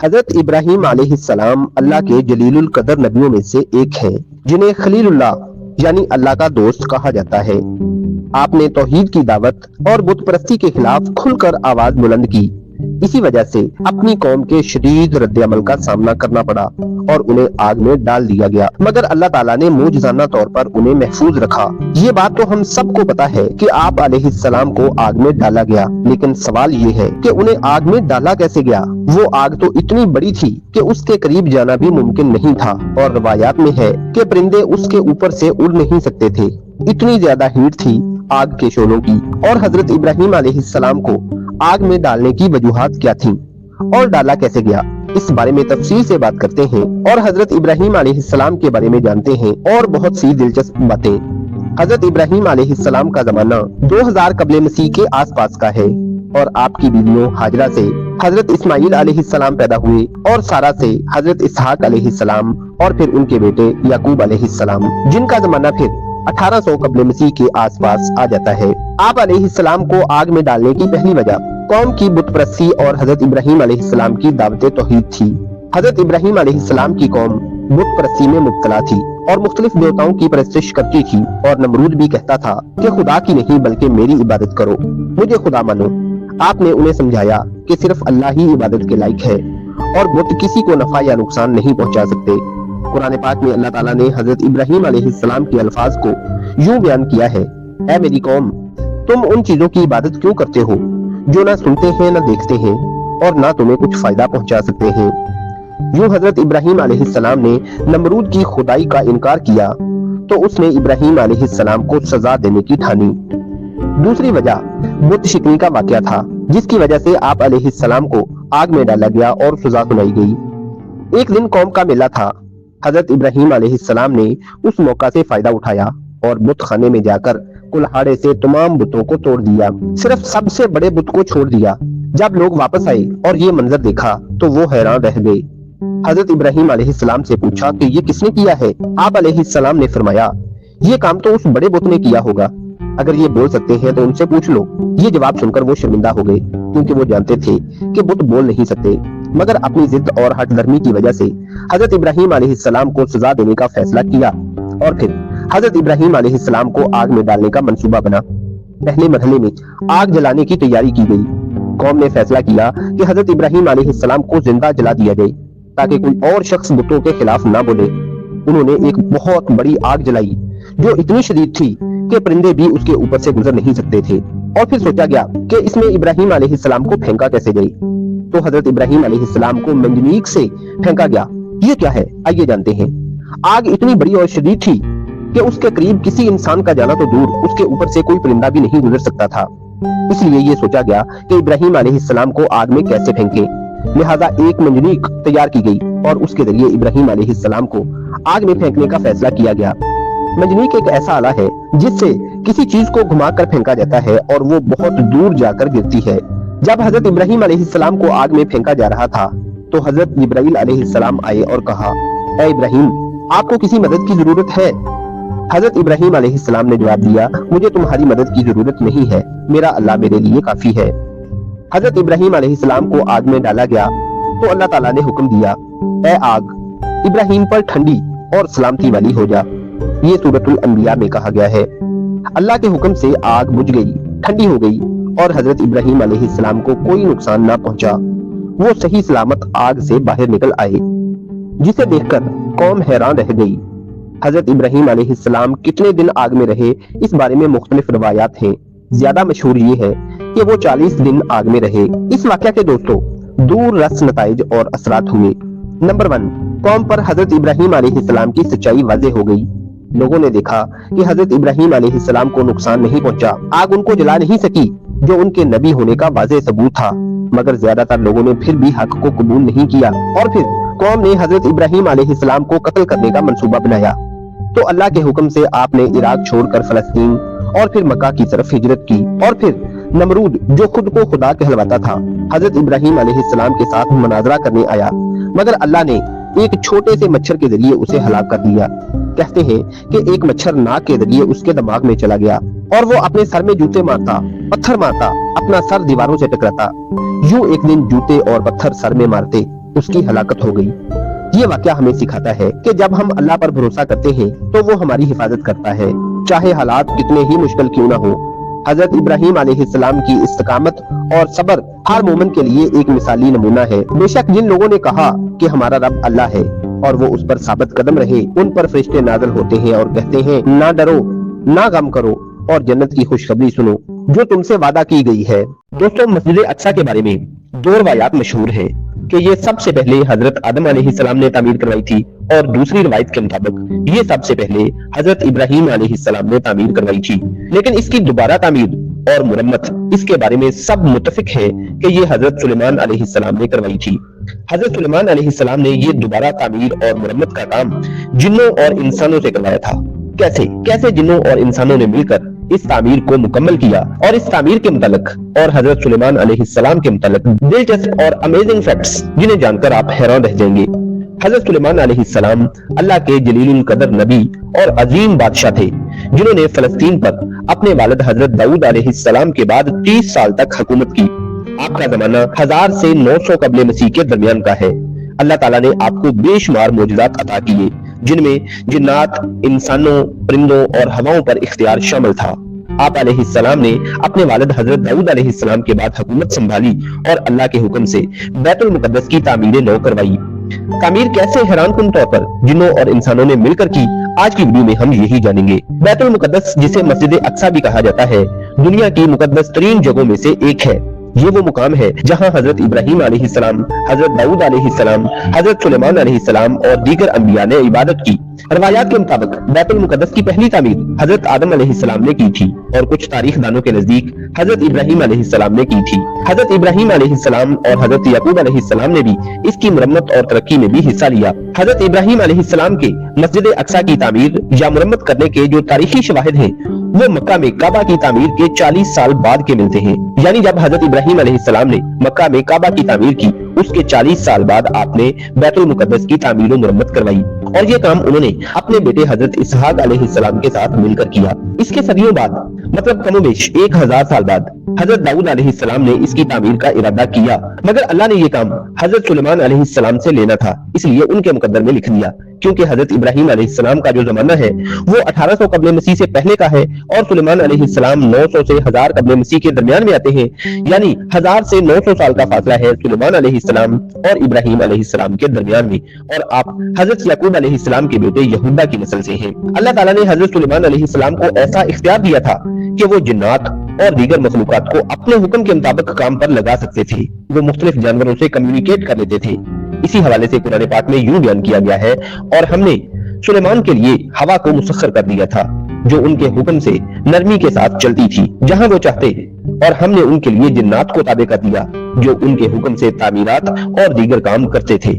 حضرت ابراہیم علیہ السلام اللہ کے جلیل القدر نبیوں میں سے ایک ہیں، جنہیں خلیل اللہ یعنی اللہ کا دوست کہا جاتا ہے۔ آپ نے توحید کی دعوت اور بت پرستی کے خلاف کھل کر آواز بلند کی۔ اسی وجہ سے اپنی قوم کے شدید رد عمل کا سامنا کرنا پڑا اور انہیں آگ میں ڈال دیا گیا، مگر اللہ تعالیٰ نے معجزانہ طور پر انہیں محفوظ رکھا۔ یہ بات تو ہم سب کو پتا ہے کہ آپ علیہ السلام کو آگ میں ڈالا گیا، لیکن سوال یہ ہے کہ انہیں آگ میں ڈالا کیسے گیا؟ وہ آگ تو اتنی بڑی تھی کہ اس کے قریب جانا بھی ممکن نہیں تھا، اور روایات میں ہے کہ پرندے اس کے اوپر سے اڑ نہیں سکتے تھے، اتنی زیادہ ہیٹ تھی آگ کے شعلوں کی۔ اور حضرت ابراہیم علیہ السلام کو آگ میں ڈالنے کی وجوہات کیا تھیں اور ڈالا کیسے گیا، اس بارے میں تفصیل سے بات کرتے ہیں اور حضرت ابراہیم علیہ السلام کے بارے میں جانتے ہیں اور بہت سی دلچسپ باتیں۔ حضرت ابراہیم علیہ السلام کا زمانہ 2000 قبل مسیح کے آس پاس کا ہے، اور آپ کی بیویوں ہاجرہ سے حضرت اسماعیل علیہ السلام پیدا ہوئے، اور سارہ سے حضرت اسحاق علیہ السلام، اور پھر ان کے بیٹے یعقوب علیہ السلام، جن کا زمانہ پھر 1800 قبل مسیح کے آس پاس آ جاتا ہے۔ آپ علیہ السلام کو آگ میں ڈالنے کی پہلی وجہ قوم کی بت پرستی اور حضرت ابراہیم علیہ السلام کی دعوت توحید تھی۔ حضرت ابراہیم علیہ السلام کی قوم بت پرستی میں مبتلا تھی اور مختلف دیوتاؤں کی پرستش کرتی تھی، اور نمرود بھی کہتا تھا کہ خدا کی نہیں بلکہ میری عبادت کرو، مجھے خدا مانو۔ آپ نے انہیں سمجھایا کہ صرف اللہ ہی عبادت کے لائق ہے اور بت کسی کو نفع یا نقصان نہیں پہنچا سکتے۔ قرآن پاک میں اللہ تعالیٰ نے حضرت ابراہیم علیہ السلام کے الفاظ کو یوں بیان کیا ہے: اے میری قوم، تم ان چیزوں کی عبادت کیوں کرتے ہو جو نہ سنتے ہیں نہ دیکھتے ہیں اور نہ تمہیں کچھ فائدہ پہنچا سکتے ہیں۔ یوں حضرت ابراہیم علیہ السلام نے نمرود کی خدائی کا انکار کیا تو اس نے ابراہیم علیہ السلام کو سزا دینے کی ٹھانی۔ دوسری وجہ بت شکنی کا واقعہ تھا، جس کی وجہ سے آپ علیہ السلام کو آگ میں ڈالا گیا اور سزا سنائی گئی۔ ایک دن قوم کا میلہ تھا۔ حضرت ابراہیم علیہ السلام نے اس موقع سے فائدہ اٹھایا اور بت خانے میں جا کر کلہاڑے سے تمام بتوں کو توڑ دیا، صرف سب سے بڑے بت کو چھوڑ دیا۔ جب لوگ واپس آئے اور یہ منظر دیکھا تو وہ حیران رہ گئے۔ حضرت ابراہیم علیہ السلام سے پوچھا کہ یہ کس نے کیا ہے؟ آپ علیہ السلام نے فرمایا، یہ کام تو اس بڑے بت نے کیا ہوگا، اگر یہ بول سکتے ہیں تو ان سے پوچھ لو۔ یہ جواب سن کر وہ شرمندہ ہو گئے، کیونکہ وہ جانتے تھے کہ بت بول نہیں سکتے، مگر اپنی ضد اور ہٹ درمی کی وجہ سے حضرت ابراہیم علیہ السلام کو سزا دینے کا فیصلہ کیا، اور پھر حضرت ابراہیم علیہ السلام کو آگ میں ڈالنے کا منصوبہ بنا۔ پہلے مرحلے میں آگ جلانے کی تیاری کی گئی۔ قوم نے فیصلہ کیا کہ حضرت ابراہیم علیہ السلام کو زندہ جلا دیا جائے تاکہ کوئی اور شخص بتوں کے خلاف نہ بولے۔ انہوں نے ایک بہت بڑی آگ جلائی جو اتنی شدید تھی کہ پرندے بھی اس کے اوپر سے گزر نہیں سکتے تھے، اور پھر سوچا گیا کہ اس میں ابراہیم علیہ السلام کو پھینکا کیسے جائے۔ تو حضرت ابراہیم علیہ السلام کو منجنیق سے پھینکا گیا۔ یہ کیا ہے؟ آئیے جانتے ہیں۔ آگ اتنی بڑی اور شدید تھی کہ اس کے قریب کسی انسان کا جانا تو دور، اس کے اوپر سے کوئی پرندہ بھی نہیں گزر سکتا تھا۔ اس لیے یہ سوچا گیا کہ ابراہیم علیہ السلام کو آگ میں کیسے پھینکے، لہذا ایک منجنیق تیار کی گئی اور اس کے ذریعے ابراہیم علیہ السلام کو آگ میں پھینکنے کا فیصلہ کیا گیا۔ منجنیق ایک ایسا آلہ ہے جس سے کسی چیز کو گھما کر پھینکا جاتا ہے اور وہ بہت دور جا کر گرتی ہے۔ جب حضرت ابراہیم علیہ السلام کو آگ میں پھینکا جا رہا تھا تو حضرت جبرائیل علیہ السلام آئے اور کہا، اے ابراہیم، آپ کو کسی مدد کی ضرورت ہے؟ حضرت ابراہیم علیہ السلام نے جواب دیا، مجھے تمہاری مدد کی ضرورت نہیں ہے، میرا اللہ میرے لیے کافی ہے۔ حضرت ابراہیم علیہ السلام کو آگ میں ڈالا گیا تو اللہ تعالیٰ نے حکم دیا، اے آگ، ابراہیم پر ٹھنڈی اور سلامتی والی ہو جا۔ یہ سورۃ الانبیاء میں کہا گیا ہے۔ اللہ کے حکم سے آگ بجھ گئی، ٹھنڈی ہو گئی، اور حضرت ابراہیم علیہ السلام کو کوئی نقصان نہ پہنچا۔ وہ صحیح سلامت آگ سے باہر نکل آئے، جسے دیکھ کر قوم حیران رہ گئی۔ حضرت ابراہیم علیہ السلام کتنے دن آگ میں رہے، اس بارے میں مختلف روایات ہیں۔ زیادہ مشہور یہ ہے کہ وہ 40 دن آگ میں رہے۔ اس واقعہ کے دوستوں دور رس نتائج اور اثرات ہوئے۔ نمبر 1، قوم پر حضرت ابراہیم علیہ السلام کی سچائی واضح ہو گئی۔ لوگوں نے دیکھا کہ حضرت ابراہیم علیہ السلام کو نقصان نہیں پہنچا، آگ ان کو جلا نہیں سکی، جو ان کے نبی ہونے کا واضح ثبوت تھا، مگر زیادہ تر لوگوں نے پھر بھی حق کو قبول نہیں کیا، اور پھر قوم نے حضرت ابراہیم علیہ السلام کو قتل کرنے کا منصوبہ بنایا۔ تو اللہ کے حکم سے آپ نے عراق چھوڑ کر فلسطین اور پھر مکہ کی طرف ہجرت کی، اور پھر نمرود جو خود کو خدا کہلواتا تھا حضرت ابراہیم علیہ السلام کے ساتھ مناظرہ کرنے آیا، مگر اللہ نے ایک چھوٹے سے مچھر کے ذریعے اسے ہلاک کر دیا۔ کہتے ہیں کہ ایک مچھر ناک کے ذریعے اس کے دماغ میں چلا گیا اور وہ اپنے سر میں جوتے مارتا، پتھر مارتا، اپنا سر دیواروں سے ٹکراتا۔ یوں ایک دن جوتے اور پتھر سر میں مارتے اس کی ہلاکت ہو گئی۔ یہ واقعہ ہمیں سکھاتا ہے کہ جب ہم اللہ پر بھروسہ کرتے ہیں تو وہ ہماری حفاظت کرتا ہے، چاہے حالات کتنے ہی مشکل کیوں نہ ہو۔ حضرت ابراہیم علیہ السلام کی استقامت اور صبر ہر مومن کے لیے ایک مثالی نمونہ ہے۔ بے شک جن لوگوں نے کہا کہ ہمارا رب اللہ ہے اور وہ اس پر ثابت قدم رہے، ان پر فرشتے نازل ہوتے ہیں اور کہتے ہیں نہ ڈرو، نہ غم کرو اور جنت کی خوشخبری سنو جو تم سے وعدہ کی گئی ہے۔ دوستو، مسجد اقصی کے بارے میں دو روایات مشہور ہیں کہ یہ سب سے پہلے حضرت آدم علیہ السلام نے تعمیر کروائی تھی، اور دوسری روایت کے مطابق یہ سب سے پہلے حضرت ابراہیم علیہ السلام نے تعمیر کروائی تھی، لیکن اس کی دوبارہ تعمیر اور مرمت اس کے بارے میں سب متفق ہے کہ یہ حضرت سلیمان علیہ السلام نے کروائی تھی۔ حضرت سلیمان علیہ السلام نے یہ دوبارہ تعمیر اور مرمت کا کام جنوں اور انسانوں سے کروایا تھا۔ کیسے جنوں اور انسانوں نے مل کر اس تعمیر کو مکمل کیا، اور اس تعمیر کے متعلق اور حضرت سلیمان علیہ السلام کے متعلق دلچسپ اور امیزنگ فیکٹس جنہیں جان کر آپ حیران رہ جائیں گے۔ حضرت سلیمان علیہ السلام اللہ کے جلیل القدر نبی اور عظیم بادشاہ تھے، جنہوں نے فلسطین پر اپنے والد حضرت داؤد علیہ السلام کے بعد 30 سال تک حکومت کی۔ آپ کا زمانہ 1000 سے 900 قبل مسیح کے درمیان کا ہے۔ اللہ تعالیٰ نے آپ کو بے شمار معجزات عطا کیے، جن میں جنات، انسانوں، پرندوں اور ہواؤں پر اختیار شامل تھا۔ آپ علیہ السلام نے اپنے والد حضرت داؤد علیہ السلام کے بعد حکومت سنبھالی اور اللہ کے حکم سے بیت المقدس کی تعمیر نو کروائی۔ تعمیر کیسے حیران کن طور پر جنوں اور انسانوں نے مل کر کی، آج کی ویڈیو میں ہم یہی جانیں گے۔ بیت المقدس، جسے مسجد اقصی بھی کہا جاتا ہے، دنیا کی مقدس ترین جگہوں میں سے ایک ہے۔ یہ وہ مقام ہے جہاں حضرت ابراہیم علیہ السلام، حضرت داؤد علیہ السلام، حضرت سلیمان علیہ السلام اور دیگر انبیاء نے عبادت کی۔ روایات کے مطابق بیت المقدس کی پہلی تعمیر حضرت آدم علیہ السلام نے کی تھی، اور کچھ تاریخ دانوں کے نزدیک حضرت ابراہیم علیہ السلام نے کی تھی۔ حضرت ابراہیم علیہ السلام اور حضرت یعقوب علیہ السلام نے بھی اس کی مرمت اور ترقی میں بھی حصہ لیا۔ حضرت ابراہیم علیہ السلام کے مسجد اقصی کی تعمیر یا مرمت کرنے کے جو تاریخی شواہد ہیں، وہ مکہ میں کعبہ کی تعمیر کے 40 سال بعد کے ملتے ہیں۔ یعنی جب حضرت ابراہیم علیہ السلام نے مکہ میں کعبہ کی تعمیر کی، اس کے 40 سال بعد آپ نے بیت المقدس کی تعمیر و مرمت کروائی، اور یہ کام انہوں نے اپنے بیٹے حضرت اسحاق علیہ السلام کے ساتھ مل کر کیا۔ اس کے صدیوں بعد، مطلب کم و بیش 1000 سال بعد، حضرت داؤد علیہ السلام نے اس کی تعمیر کا ارادہ کیا، مگر اللہ نے یہ کام حضرت سلیمان علیہ السلام سے لینا تھا، اس لیے ان کے مقدر میں لکھ دیا۔ کیونکہ حضرت ابراہیم علیہ السلام کا جو زمانہ ہے وہ 1800 قبل مسیح سے پہلے کا ہے، اور سلیمان علیہ السلام 900 سے 1000 قبل مسیح کے درمیان میں آتے ہیں، یعنی 1000 سے 900 سال کا فاصلہ ہے سلیمان علیہ السلام اور ابراہیم علیہ السلام کے درمیان میں، اور آپ حضرت یعقوب علیہ السلام کے بیٹے یہودا کی نسل سے ہیں۔ اللہ تعالیٰ نے حضرت سلیمان علیہ السلام کو ایسا اختیار دیا تھا کہ وہ جنات اور دیگر مخلوقات کو اپنے حکم کے مطابق کام پر لگا سکتے تھے۔ وہ مختلف جانوروں سے کمیونیکیٹ کر لیتے تھے۔ اسی حوالے سے قرآن پاک میں یوں بیان کیا گیا ہے، اور ہم نے سلیمان کے لیے ہوا کو مسخر کر دیا تھا جو ان کے حکم سے نرمی کے ساتھ چلتی تھی جہاں وہ چاہتے، اور ہم نے ان کے لیے جنات کو تابع کر دیا جو ان کے حکم سے تعمیرات اور دیگر کام کرتے تھے۔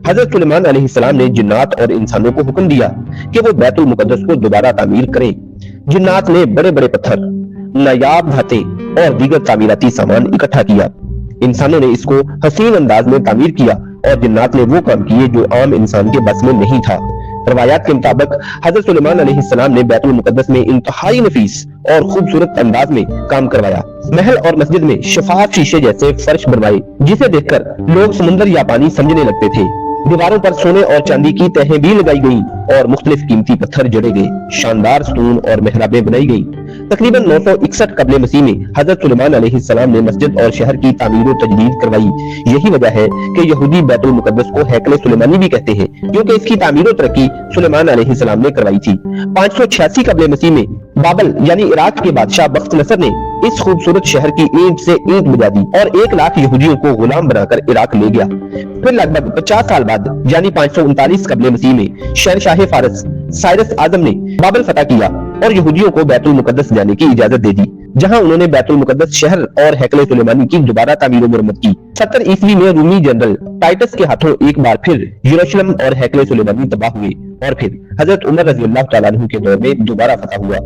حضرت سلیمان علیہ السلام نے جنات اور انسانوں کو حکم دیا کہ وہ بیت المقدس کو دوبارہ تعمیر کریں۔ جنات نے بڑے بڑے پتھر، نایاب دھاتیں اور دیگر تعمیراتی سامان اکٹھا کیا۔ انسانوں نے اس کو حسین انداز میں تعمیر کیا، اور جنات نے وہ کام کیے جو عام انسان کے بس میں نہیں تھا۔ روایات کے مطابق حضرت سلیمان علیہ السلام نے بیت المقدس میں انتہائی نفیس اور خوبصورت انداز میں کام کروایا۔ محل اور مسجد میں شفاف شیشے جیسے فرش بنوائے جسے دیکھ کر لوگ سمندر یا پانی سمجھنے لگتے تھے۔ دیواروں پر سونے اور چاندی کی تہیں بھی لگائی گئیں اور مختلف قیمتی پتھر جڑے گئے۔ شاندار ستون اور محرابیں بنائی گئیں۔ تقریباً 961 قبل مسیح میں حضرت سلیمان علیہ السلام نے مسجد اور شہر کی تعمیر و تجدید کروائی۔ یہی وجہ ہے کہ یہودی بیت المقدس کو ہیکل سلیمانی بھی کہتے ہیں، کیونکہ اس کی تعمیر و ترقی سلیمان علیہ السلام نے کروائی تھی۔ 586 قبل مسیح میں بابل یعنی عراق کے بادشاہ بخت نصر نے اس خوبصورت شہر کی اینٹ سے اینٹ بجا دی اور 1 لاکھ یہودیوں کو غلام بنا کر عراق لے گیا۔ پھر لگ بھگ 50 سال بعد یعنی 539 قبل مسیح میں شہنشاہ فارس سائرس اعظم نے بابل فتح کیا اور یہودیوں کو بیت المقدس جانے کی اجازت دے دی، جہاں انہوں نے بیت المقدس شہر اور ہیکل سلیمانی کی دوبارہ تعمیر و مرمت کی۔ 70 عیسوی میں رومی جنرل ٹائٹس کے ہاتھوں ایک بار پھر یروشلم اور ہیکل سلیمانی تباہ ہوئے، اور پھر حضرت عمر رضی اللہ تعالیٰ عنہ کے دور میں دوبارہ فتح ہوا۔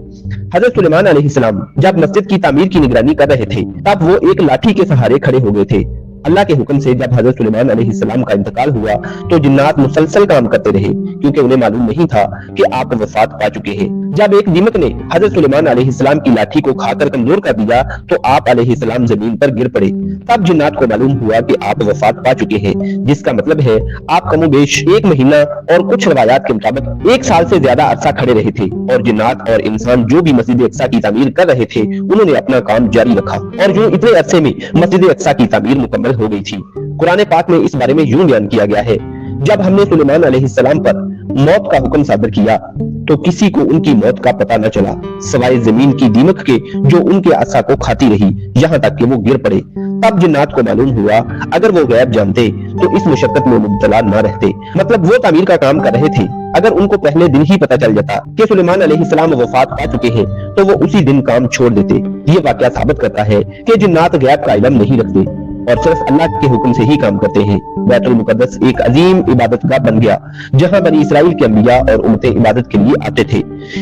حضرت سلیمان علیہ السلام جب مسجد کی تعمیر کی نگرانی کر رہے تھے تب وہ ایک لاٹھی کے سہارے کھڑے ہو گئے تھے۔ اللہ کے حکم سے جب حضرت سلیمان علیہ السلام کا انتقال ہوا تو جنات مسلسل کام کرتے رہے، کیونکہ انہیں معلوم نہیں تھا کہ آپ وفات پا چکے ہیں۔ जब एक दीमक ने हजरत सुलेमान अलैहिस्सलाम की लाठी को खाकर कमजोर कर दिया तो आप अलैहिस्सलाम जमीन पर गिर पड़े। तब जिन्नात को मालूम हुआ कि आप वफात पा चुके हैं, जिसका मतलब है आप कमोबेश 1 महीना और कुछ रवायात के मुताबिक 1 साल से ज्यादा अरसा खड़े रहे थे। और जिन्नात और इंसान जो भी मस्जिद अक्सा की तामीर कर रहे थे उन्होंने अपना काम जारी रखा और जो इतने अरसे में मस्जिद अक्सा की तामीर मुकम्मल हो गई थी। कुरान पाक में इस बारे में यूं बयान किया गया है, जब हमने सुलेमान अलैहिस्सलाम पर मौत का हुक्म सादर किया तो किसी को उनकी मौत का पता न चला सिवाय जमीन की दीमक के जो उनके असा को खाती रही यहाँ तक कि वो गिर पड़े। तब जिन्नात को मालूम हुआ अगर वो गैब जानते तो इस मुशक्कत में मुब्तला न रहते। मतलब वो तामीर का काम कर रहे थे। अगर उनको पहले दिन ही पता चल जाता कि सुलेमान अलैहिस्सलाम वफात पा चुके हैं तो वो उसी दिन काम छोड़ देते। ये वाकया साबित करता है कि जिन्नात गैब का इल्म नहीं रखते और सिर्फ अल्लाह के हुक्म से ही काम करते हैं। बैतुल मुकद्दस एक अजीम इबादतगाह बन गया जहां बनी इसराइल के अंबिया और उम्मतें इबादत के लिए आते थे।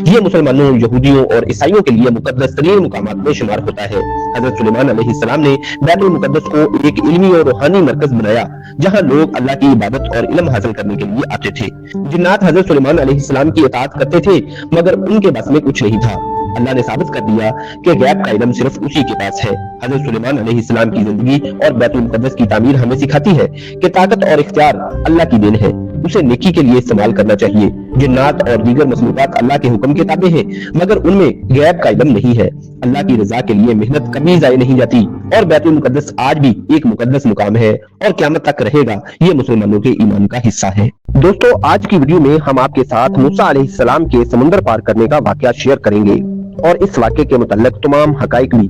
ये मुसलमानों, यहूदियों और ईसाइयों के लिए मुकद्दस तरीन मुकामात में शुमार होता है। हजरत सुलेमान अलैहिस्सलाम ने बैतुल मुकद्दस को एक इल्मी और रूहानी मरकज बनाया जहां लोग अल्लाह की इबादत और इल्म हासिल करने के लिए आते थे। जिन्नात हजरत सुलेमान अलैहिस्सलाम की इताअत करते थे मगर उनके बस में कुछ नहीं था। अल्लाह ने साबित कर दिया कि गैब का इल्म सिर्फ उसी के पास है। हजरत सुलेमान अलैहिस्सलाम की जिंदगी और बैतुल मुकद्दस की तामीर हमें सिखाती है कि ताकत और इख्तियार अल्लाह की देन है, उसे नेकी के लिए इस्तेमाल करना चाहिए। जिन्नात और दीगर मखलूकात अल्लाह के हुक्म के ताबे हैं मगर उनमें गैब का इल्म नहीं है। अल्लाह की रजा के लिए मेहनत कभी जाया नहीं जाती और बैतुल मुकद्दस आज भी एक मुकद्दस मुकाम है और क़यामत तक रहेगा। ये मुसलमानों के ईमान का हिस्सा है। दोस्तों, आज की वीडियो में हम आपके साथ मूसा अलैहिस्सलाम के समुंदर पार करने का वाकया शेयर करेंगे और इस वाक़े के मुताल्लिक तमाम हकाइक भी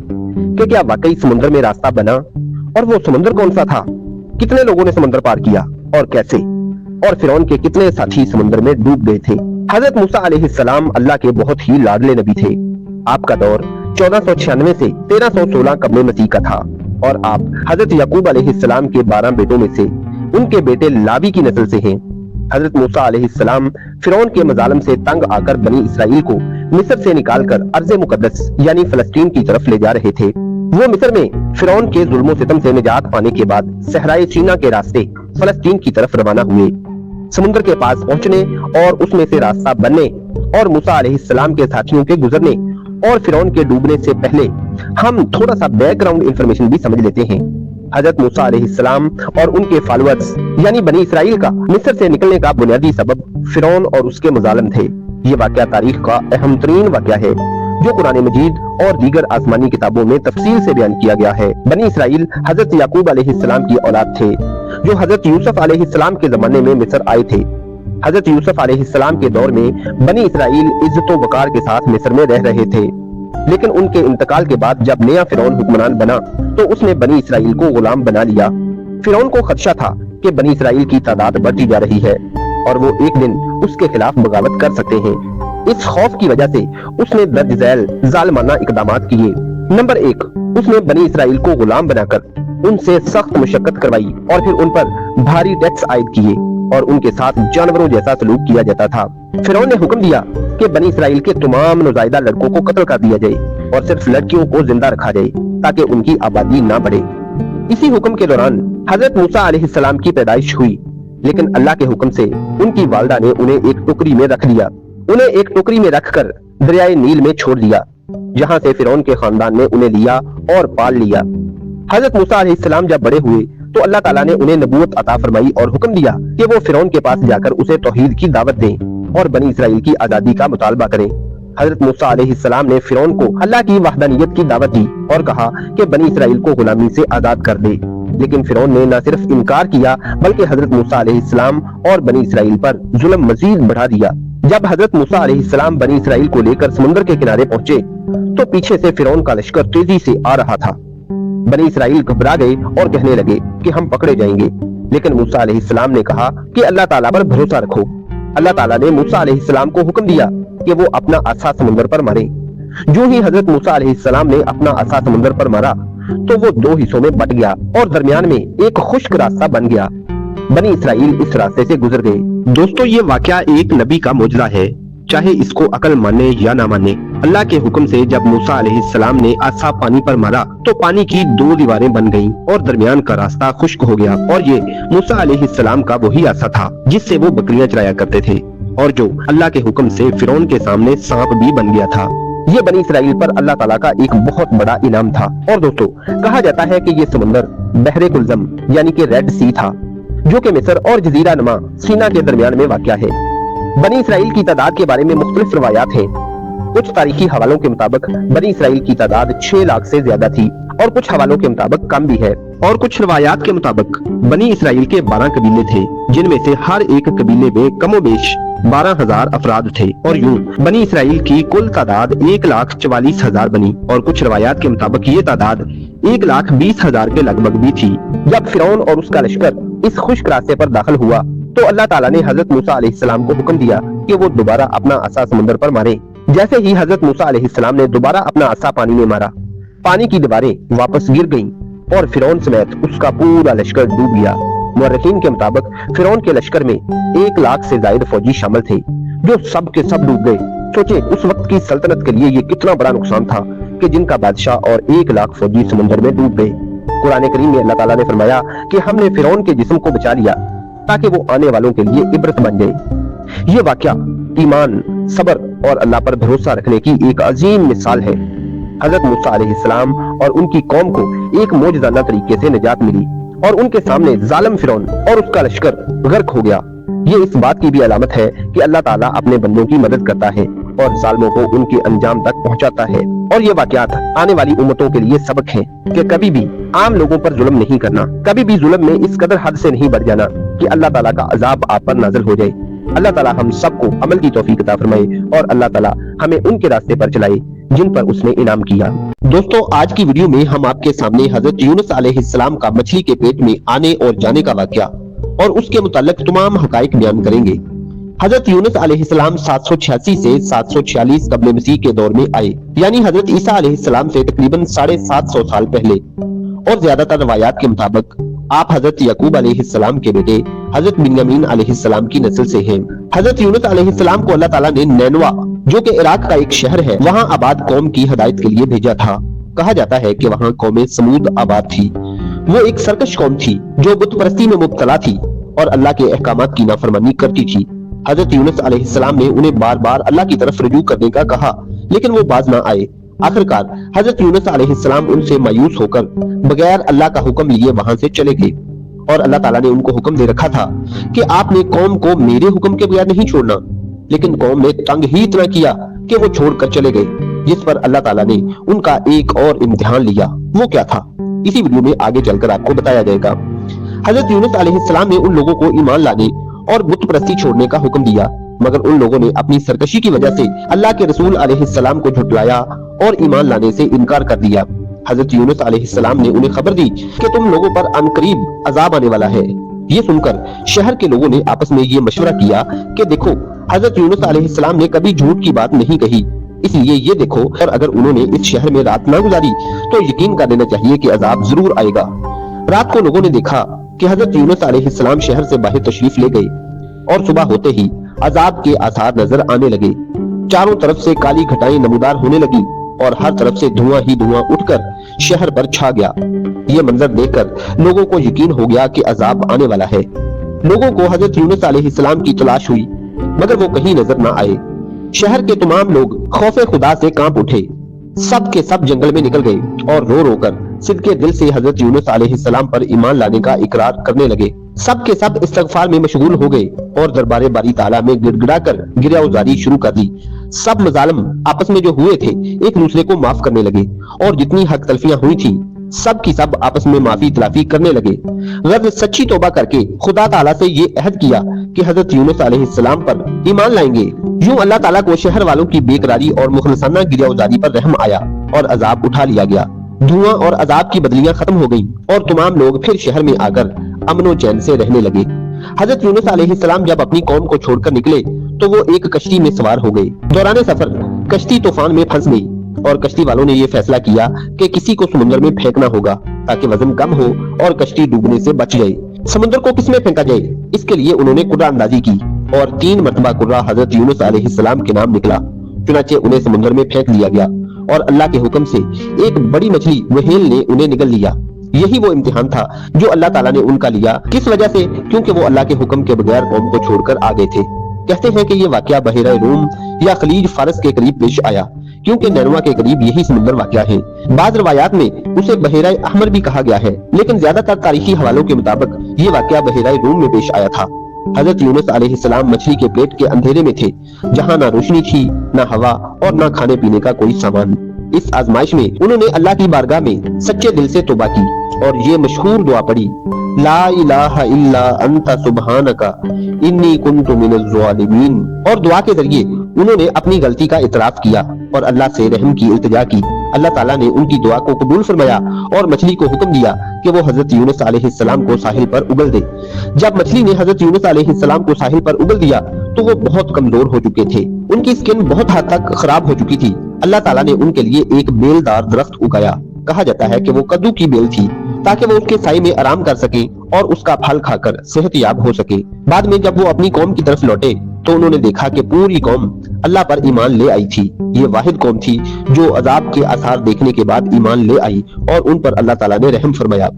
कि क्या वाकई समुद्र में रास्ता बना और वो समुद्र कौन सा था, कितने लोगों ने समुद्र पार किया और कैसे, और फिरौन के कितने साथी समुद्र में डूब गए थे। हजरत मूसा अलैहिस्सलाम अल्लाह के बहुत ही लाडले नबी थे। आपका दौर 1496 से 1316 कब्ल मसीह का था और आप हजरत याकूब अलैहिस्सलाम के 12 बेटों में से उनके बेटे लावी की नस्ल से हैं। हजरत मूसा अलैहिस्सलाम फिरौन के मजालम से तंग आकर बनी इसराइल को मिस्र से निकालकर अर्ज़े मुकद्दस यानी फलस्तीन की तरफ ले जा रहे थे। वो मिस्र में फिरौन के जुल्म सितम से निजात पाने के बाद सहराए सीना के रास्ते फलस्तीन की तरफ रवाना हुए। समुद्र के पास पहुंचने और उसमें से रास्ता बनने और मूसा अलैहिस्सलाम के साथियों के गुजरने और फिरौन के डूबने से पहले हम थोड़ा सा बैकग्राउंड इंफॉर्मेशन भी समझ लेते हैं। हजरत मूसा अलैहिस्सलाम और उनके फॉलोअर्स यानी बनी इसराइल का मिस्र से निकलने का बुनियादी सबब फिरौन और उसके मुजालिम थे। ये वाकया तारीख का अहम तरीन वाकया है जो कुरान मजीद और दीगर आसमानी किताबों में तफसील से बयान किया गया है। बनी इसराइल हजरत याकूब अलैहिस्सलाम की औलाद थे जो हजरत यूसुफ अलैहिस्सलाम के जमाने में मिस्र आए थे। हजरत यूसुफ अलैहिस्सलाम के दौर में बनी इसराइल इज्जत व वकार के साथ मिस्र में रह रहे थे, लेकिन उनके इंतकाल के बाद जब नया फिरौन हुक्मरान बना तो उसने बनी इसराइल को गुलाम बना लिया। फिरौन को खदशा था कि बनी इसराइल की तादाद बढ़ती जा रही है और वो एक दिन उसके खिलाफ बगावत कर सकते हैं। इस खौफ की वजह से उसने दर्ज झैल जालिमाना इकदामात किए। नंबर 1, उसने बनी इसराइल को गुलाम बनाकर उनसे सख्त मुशक्कत करवाई और फिर उन पर भारी टैक्स आयद किए और उनके साथ जानवरों जैसा सलूक किया जाता था। फिरौन ने हुक्म दिया कि बनी इसराइल के तमाम नौज़ायदा लड़कों को कत्ल कर दिया जाए और सिर्फ लड़कियों को जिंदा रखा जाए ताकि उनकी आबादी ना बढ़े। इसी हुक्म के दौरान हजरत मूसा अलैहिस्सलाम की पैदाइश हुई, लेकिन अल्लाह के हुक्म से उनकी वालिदा ने उन्हें एक टोकरी में रख लिया। उन्हें एक टोकरी में रखकर दरियाए नील में छोड़ दिया, जहां से फिरौन के खानदान ने उन्हें लिया और पाल लिया। हजरत मूसा अलैहिस्सलाम जब बड़े हुए तो अल्लाह ताला ने उन्हें नबूवत अता फरमाई और हुक्म दिया कि वो फिरौन के पास जाकर उसे तौहीद की दावत दें और बनी इसराइल की आजादी का मुतालबा करें। हजरत मूसा अलैहिस्सलाम ने फिरौन को अल्लाह की वहदानियत की दावत दी और कहा कि बनी इसराइल को गुलामी से आजाद कर दे, लेकिन फिरौन ने न सिर्फ इनकार किया बल्कि हजरत मूसा अलैहिस्सलाम और बनी इसराइल पर जुल्म मजीद बढ़ा दिया। जब हजरत मूसा अलैहिस्सलाम बनी इसराइल को लेकर समुद्र के किनारे पहुंचे तो पीछे से फिरौन का लश्कर तेजी से आ रहा था। बनी इसराइल घबरा गए और कहने लगे कि हम पकड़े जाएंगे, लेकिन मूसा अलैहिस्सलाम ने कहा कि अल्लाह ताला पर भरोसा रखो। अल्लाह ताला ने मूसा अलैहिस्सलाम को हुक्म दिया कि वो अपना असा समुद्र पर मारे। जो ही हजरत मूसा अलैहिस्सलाम ने अपना असा समुद्र पर मारा तो वो 2 हिस्सों में बट गया और दरमियान में एक खुश्क रास्ता बन गया। बनी इसराइल इस रास्ते से गुजर गए। दोस्तों, ये वाकया एक नबी का मौजज़ा है, चाहे इसको अकल माने या ना माने। अल्लाह के हुक्म से जब मूसा अलैहिस्सलाम ने आसा पानी पर मारा तो पानी की 2 दीवारें बन गईं और दरमियान का रास्ता खुश्क हो गया। और ये मूसा अलैहिस्सलाम का वही आसा था जिससे वो बकरियां चराया करते थे। और जो अल्लाह के हुक्म से फिरौन के सामने सांप भी बन गया था। ये बनी इसराइल पर अल्लाह ताला का एक बहुत बड़ा इनाम था। और दोस्तों, कहा जाता है कि ये समुंदर बहरे कुलज़म यानी कि रेड सी था, जो कि मिस्र और जजीरा नुमा सीना के दरमियान में वाक़या है। बनी इसराइल की तादाद के बारे में मुख्तलिफ रवायात हैं। कुछ तारीखी हवालों के मुताबिक बनी इसराइल की तादाद 6 लाख से ज्यादा थी और कुछ हवालों के मुताबिक कम भी है। और कुछ रवायात के मुताबिक बनी इसराइल के 12 कबीले थे, जिनमें से हर एक कबीले में कमोबेश 12,000 अफराद थे। और यूं बनी इसराइल की कुल तादाद 1,44,000 बनी। और कुछ रवायात के मुताबिक ये तादाद 1,20,000 के लगभग भी थी। जब फिरौन और उसका लश्कर इस खुश्क रास्ते पर दाखिल हुआ तो अल्लाह ताला ने हजरत मूसा अलैहिस्सलाम को हुक्म दिया कि वो दोबारा अपना असा समुद्र पर मारे। जैसे ही हजरत मूसा अलैहिस्सलाम ने दोबारा अपना असा पानी में मारा, पानी की दीवारें वापस गिर गईं और फिरौन समेत उसका पूरा लश्कर डूब गया। मुअर्रिखीन के मुताबिक फिरौन के लश्कर में 1 लाख से ज्यादा फौजी शामिल थे, जो सब के सब डूब गए। सोचे उस वक्त की सल्तनत के लिए ये कितना बड़ा नुकसान था कि जिनका बादशाह और 1 लाख फौजी समुद्र में डूब गए। कुरान करीम में अल्लाह ताला ने फरमाया कि हमने फिरौन के जिस्म को बचा लिया ताकि वो आने वालों के लिए इबरत बन जाए। ये वाकया ईमान, सब्र और अल्लाह पर भरोसा रखने की एक अजीम मिसाल है। हजरत मूसा अलैहिस्सलाम और उनकी कौम को एक मौजज़ाना तरीके से निजात मिली और उनके सामने जालिम फिरौन और उसका लश्कर गर्क हो गया। ये इस बात की भी अलामत है कि अल्लाह ताला अपने बंदों की मदद करता है और जालिमों को उनके अंजाम तक पहुंचाता है। और ये वाकयात आने वाली उम्मतों के लिए सबक है कि कभी भी आम लोगों पर जुल्म नहीं करना, कभी भी जुल्म में इस कदर हद से नहीं बढ़ जाना कि अल्लाह ताला का अजाब आप पर नाज़िल हो जाए। अल्लाह ताला हम सबको अमल की तौफीक अता फरमाए और अल्लाह ताला हमें उनके रास्ते पर चलाए जिन पर उसने इनाम किया। दोस्तों, आज की वीडियो में हम आपके सामने हजरत यूनुस अलैहिस्सलाम का मछली के पेट में आने और जाने का वाकया और उसके मुताल्लिक तमाम हकाइक बयान करेंगे। हजरत यूनुस अलैहिस्सलाम 786 से 746 कब्ल मसीह के दौर में आए, यानी हजरत ईसा अलैहिस्सलाम से तकरीबन 750 साल पहले। और ज्यादातर रवायात के मुताबिक आप हजरत याकूब अलैहिस्सलाम के बेटे हजरत बिन्यामीन अलैहिस्सलाम की नस्ल से हैं। हजरत यूनुस अलैहिस्सलाम को अल्लाह ताला ने नैनवा, जो कि इराक का एक शहर है, वहां आबाद कौम की हिदायत के लिए भेजा था। कहा जाता है कि वहां कौम समूद आबाद थी। वो एक सरकश कौम थी जो बुत परस्ती में मुब्तला थी और अल्लाह के अहकामात की नाफरमानी करती थी। हजरत यूनुस अलैहिस्सलाम ने उन्हें बार बार अल्लाह की तरफ रुजू करने का कहा, लेकिन वो बाज ना आए। आखिरकार हजरत यूनुस अलैहिस्सलाम उनसे मायूस होकर बगैर अल्लाह का हुक्म लिए वहां से चले गए। और अल्लाह ताला ने उनको हुक्म दे रखा था कि आपने कौम को मेरे हुक्म के बगैर नहीं छोड़ना, लेकिन कौम ने तंग ही इतना किया कि वो छोड़कर चले गए, जिस पर अल्लाह ताला ने उनका एक और इम्तिहान लिया। वो क्या था, इसी वीडियो में आगे चलकर आपको बताया जाएगा। हजरत यूनुस अलैहिस्सलाम ने उन लोगों को ईमान लाने और बुत परस्ती छोड़ने का हुक्म दिया, मगर उन लोगों ने अपनी सरकशी की वजह से अल्लाह के रसूल अलैहिस्सलाम को झुठलाया और ईमान लाने से इनकार कर दिया। हजरत यूनुस अलैहिस्सलाम ने उन्हें खबर दी कि तुम लोगों पर अनकरीब अजाब आने वाला है। ये सुनकर शहर के लोगों ने आपस में ये मशवरा किया कि देखो, हजरत यूनुस अलैहिस्सलाम ने कभी झूठ की बात नहीं कही, इसलिए ये देखो, और अगर उन्होंने इस शहर में रात न गुजारी तो यकीन कर लेना चाहिए कि अजाब जरूर आएगा। रात को लोगों ने देखा कि हजरत यूनुस अलैहिस्सलाम शहर से बाहर तशरीफ ले गए और सुबह होते ही अजाब के आसार नजर आने लगे। चारों तरफ से काली घटाएं नमूदार होने लगी और हर तरफ से धुआं ही धुआं उठकर शहर पर छा गया। ये मंजर देखकर लोगों को यकीन हो गया कि अजाब आने वाला है। लोगों को हजरत यूनुस अलैहिस्सलाम की तलाश हुई, मगर वो कहीं नजर न आए। शहर के तमाम लोग खौफे खुदा से कांप उठे, सब के सब जंगल में निकल गए और रो रो कर सिद्के दिल से हजरत यूनुस अलैहिस्सलाम पर ईमान लाने का इकरार करने लगे। सब के सब इस्तगफार में मशगूल हो गए और दरबारे बारी ताला में गिड़गिड़ा कर गिरियाउजारी शुरू कर दी। सब मजालिम आपस में जो हुए थे एक दूसरे को माफ करने लगे और जितनी हक तलफियां हुई थी सब की सब आपस में माफी तलाफी करने लगे। गर्द सच्ची तौबा करके खुदा ताला से ये अहद किया कि हजरत यूनुस अलैहिस्सलाम पर ईमान लाएंगे। यूं अल्लाह ताला को शहर वालों की बेकरारी और मुखलसाना गिरियाउजारी पर रहम आया और अजाब उठा लिया गया। धुआं और अजाब की बदलियां खत्म हो गईं और तमाम लोग फिर शहर में आकर अमनो चैन से रहने लगे। हजरत यूनुस अलैहिस्सलाम जब अपनी कौम को छोड़कर निकले तो वो एक कश्ती में सवार हो गए। दौरान सफर कश्ती तूफान में फंस गई और कश्ती वालों ने ये फैसला किया कि किसी को समुद्र में फेंकना होगा ताकि वजन कम हो और कश्ती डूबने से बच जाए। समुद्र को किसमें फेंका जाए, इसके लिए उन्होंने कुर्रा अंदाजी की और 3 मरतबा कुर्रा हजरत यूनुस अलैहिस्सलाम के नाम निकला। चुनाचे उन्हें समुद्र में फेंक दिया गया और अल्लाह के हुक्म से एक बड़ी मछली व्हेल ने उन्हें निगल लिया। यही वो इम्तिहान था जो अल्लाह ताला ने उनका लिया। किस वजह से? क्योंकि वो अल्लाह के हुक्म के बगैर कौम को छोड़कर आ गए थे। कहते हैं कि ये वाकया बहेरा रूम या खलीज फारस के करीब पेश आया, क्योंकि नैनवा के करीब यही समुद्र वाकया है। बाद रवायात में उसे बहेरा अहमर भी कहा गया है, लेकिन ज्यादातर तारीखी हवालों के मुताबिक ये वाकया बहेरा रूम में पेश आया था। हजरत यूनुस अलैहिस्सलाम मछली के पेट के अंधेरे में थे, जहाँ ना रोशनी थी, ना हवा और ना खाने पीने का कोई सामान। इस आजमाइश में उन्होंने अल्लाह की बारगाह में सच्चे दिल से तौबा की और ये मशहूर दुआ पढ़ी, ला इलाहा इल्ला अंता सुब्हानका इन्नी कुन्तु मिनज़ ज़ालिमीन। और दुआ के जरिए उन्होंने अपनी गलती का इतराफ किया और अल्लाह से रहम की इल्तिजा की। अल्लाह ताला ने उनकी दुआ को कबूल फरमाया और मछली को हुक्म दिया कि वो हजरत यूनुस अलैहिस्सलाम को साहिल पर उगल दे। जब मछली ने हजरत यूनुस अलैहिस्सलाम को साहिल पर उगल दिया तो वो बहुत कमजोर हो चुके थे, उनकी स्किन बहुत हद तक खराब हो चुकी थी। अल्लाह ताला ने उनके लिए एक बेलदार दरख्त उगाया। कहा जाता है कि वो कद्दू की बेल थी, ताकि वो उसके साए में आराम कर सके और उसका फल खाकर सेहतयाब हो सके। बाद में जब वो अपनी कौम की तरफ लौटे तो उन्होंने देखा कि पूरी कौम अल्लाह पर ईमान ले आई थी। ये वाहिद कौम थी जो अजाब के आसार देखने के बाद ईमान ले आई और उन पर अल्लाह ताला ने रहम फरमाया।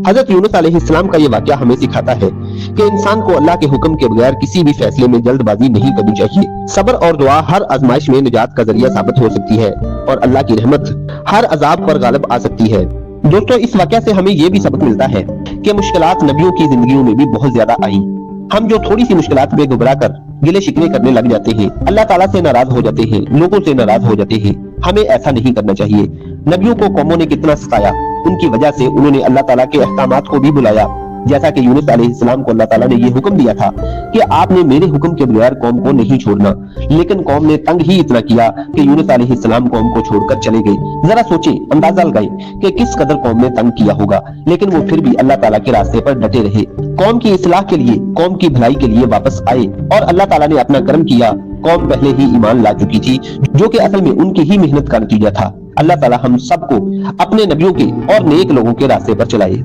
हजरत यूनुस अलैहिस्सलाम का ये वाकया हमें सिखाता है कि इंसान को अल्लाह के हुक्म के बगैर किसी भी फैसले में जल्दबाजी नहीं करनी चाहिए। सब्र और दुआ हर आजमाइश में निजात का जरिया साबित हो सकती है और अल्लाह की रहमत हर अजाब पर गालिब आ सकती है। दोस्तों, इस वाकया से हमें ये भी सबक मिलता है कि मुश्किलात नबियों की जिंदगियों में भी बहुत ज्यादा आई। हम जो थोड़ी सी मुश्किलात में घबरा कर गिले शिकवे करने लग जाते हैं, अल्लाह ताला से नाराज हो जाते हैं, लोगों से नाराज हो जाते हैं, हमें ऐसा नहीं करना चाहिए। नबियों को कौमों ने कितना सताया, उनकी वजह से उन्होंने अल्लाह ताला के अहकामात को भी बुलाया। जैसा कि यूनुस अलैहिस्सलाम को अल्लाह ताला ने ये हुक्म दिया था कि आपने मेरे हुक्म के बगैर कौम को नहीं छोड़ना, लेकिन कौम ने तंग ही इतना किया कि यूनुस अलैहिस्सलाम कौम को छोड़कर चले गए। जरा सोचें, अंदाजा लगाएं कि किस कदर कौम ने तंग किया होगा, लेकिन वो फिर भी अल्लाह ताला के रास्ते पर डटे रहे। कौम की इस्लाह के लिए, कौम की भलाई के लिए वापस आए और अल्लाह ताला ने अपना करम किया। कौम पहले ही ईमान ला चुकी थी, जो कि असल में उनकी ही मेहनत का नतीजा था। अल्लाह ताला हम सबको अपने नबियों के और नेक लोगों के रास्ते पर चलाए।